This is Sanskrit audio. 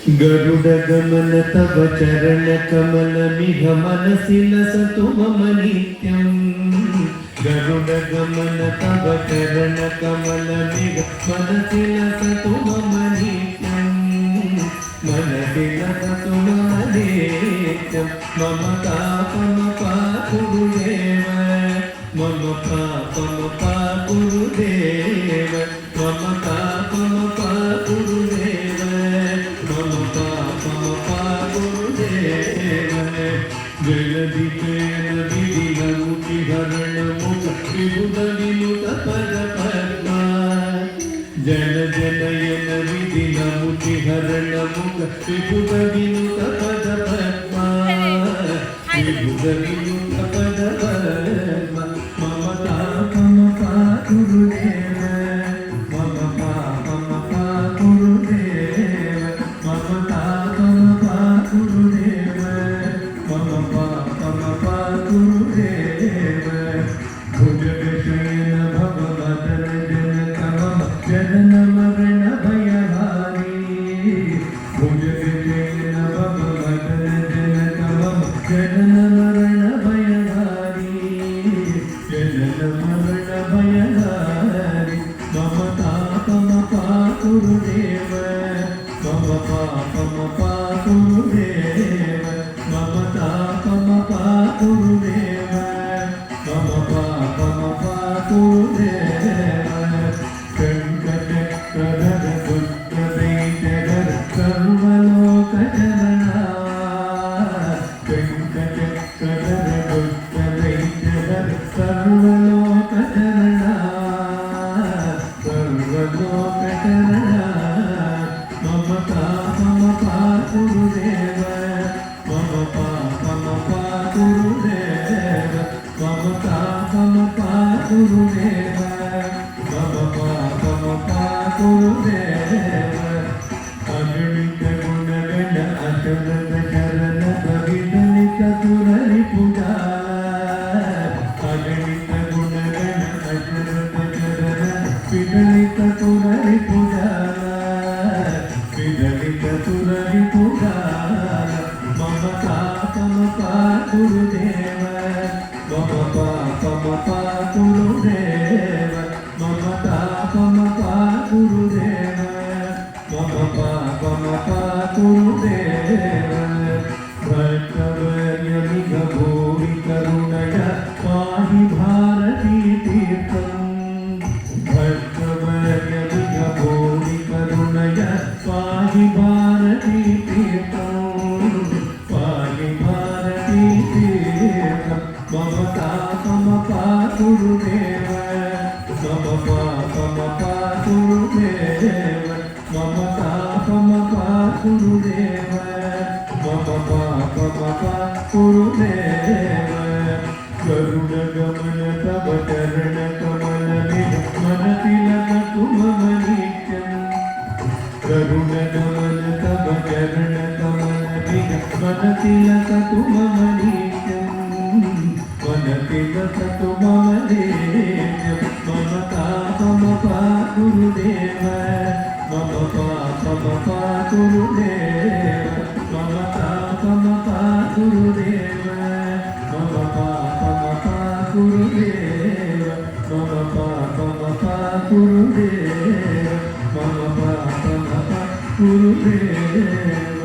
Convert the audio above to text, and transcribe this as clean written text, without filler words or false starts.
गरुड गमन तव चरण कमल मिह मनसि लसतु मम नित्यं। गरुड गमन तव चरण कमल मिह मनसि लसतु मम नित्यं। मनसि लसतु मम नित्यं। मम पापं गुरुदेव, मम पापं गुरुदेव, मम पापं गुरुदेव, मम पापं गुरुदेव। जलधि जलधि विमुखि हरण मुख विबुध विनुत पद पद्मा। जल जलयन विधि मुखि हरण मुख विबुध विनुत पद पद्मा। विबुध विनुत पद पद्मा। मम पापं गुरुदेव, मम पापं गुरुदेव, मम पापं गुरुदेव, मम पापं गुरुदेव। भुजगशयन भववदन जनक मम जनन मरण भयहारी। भुजगशयन भववदन जनक मम जनन मरण भयहारी। जनन मरण भयहारी। मम पापं गुरुदेव, मम पापं गुरुदेव, मम पापं गुरुदेव, मम पापं गुरुदेव। कंकचक्रधर दुष्टदैत्यधर सर्वलोकजनना। कंकचक्रधर दुष्टदैत्यधर सर्वलोकजनना, सर्वलोकजनना। मम पापं गुरुदेव, मम पापं गुरुदेव, मम पापं गुरुदेव, मम पापं गुरुदेव। अगणित गुणगण अचरत चरण विदलित दुररिपुजा। अगणित गुणगण अचरत चरण विदलित दुररिपुजा, विदलित दुररिपुजा। मम पापं गुरुदेव, मम पापं गुरुदेव, मम पापं गुरुदेव, मम पापं गुरुदेव। भक्तवर्यमिह भूरि करुणया पाहि भारती तीर्थं। भक्तवर्यमिह भूरि करुणया पाहि भारती तीर्थं, पाहि भारती तीर्थं। मम पापं गुरुदेव, मम पापं गुरुदेव, मम पापं गुरुदेव, मम पापं गुरुदेव। गरुड गमन तव चरण कमल मिह मनसि लसतु मम नित्यं। गरुड गमन तव चरण कमल मिह मनसि लसतु मम नित्यं। मनसि लसतु मम नित्यं। मम पापं गुरुदेव, मम पापं गुरुदेव, मम पापं गुरुदेव, मम पापं गुरुदेव, मम पापं गुरुदेव, मम पापं गुरुदेव।